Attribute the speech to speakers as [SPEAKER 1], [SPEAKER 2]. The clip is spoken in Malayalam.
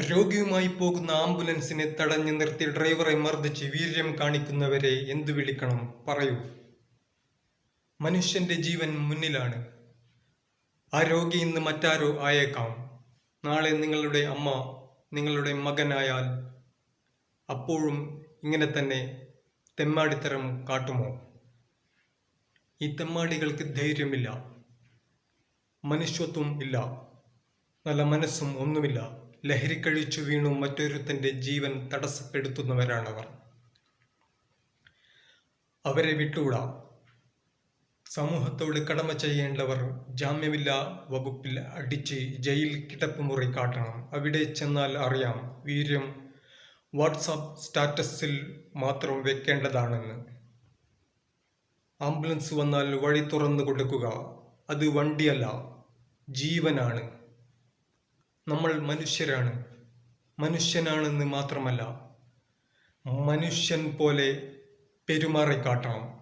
[SPEAKER 1] രോഗിയുമായി പോകുന്ന ആംബുലൻസിനെ തടഞ്ഞു നിർത്തി ഡ്രൈവറെ മർദ്ദിച്ച് വീര്യം കാണിക്കുന്നവരെ എന്തു വിളിക്കണം? പറയൂ. മനുഷ്യന്റെ ജീവൻ മുന്നിലാണ്. ആ രോഗി ഇന്ന് മറ്റാരോ ആയേക്കാം. നാളെ നിങ്ങളുടെ അമ്മ, നിങ്ങളുടെ മകനായാൽ അപ്പോഴും ഇങ്ങനെ തന്നെ തെമ്മാടിത്തരം കാട്ടുമോ? ഈ തെമ്മാടികൾക്ക് ധൈര്യമില്ല, മനുഷ്യത്വം ഇല്ല, നല്ല മനസ്സും ഒന്നുമില്ല. ലഹരി കഴിച്ചു വീണു മറ്റൊരുത്തന്റെ ജീവൻ തടസ്സപ്പെടുത്തുന്നവരാണവർ. അവരെ വിട്ടുകൂടാ. സമൂഹത്തോട് കടമ ചെയ്യേണ്ടവർ ജാമ്യമില്ലാ വകുപ്പിൽ അടിച്ച് ജയിൽ കിടപ്പുമുറി കാട്ടണം. അവിടെ ചെന്നാൽ അറിയാം, വീര്യം വാട്സാപ്പ് സ്റ്റാറ്റസിൽ മാത്രം വെക്കേണ്ടതാണെന്ന്. ആംബുലൻസ് വന്നാൽ വഴി തുറന്നു കൊടുക്കുക. അത് വണ്ടിയല്ല, ജീവനാണ്. നമ്മൾ മനുഷ്യരാണ്. മനുഷ്യനാണെന്ന് മാത്രമല്ല, മനുഷ്യൻ പോലെ പെരുമാറി കാട്ടണം.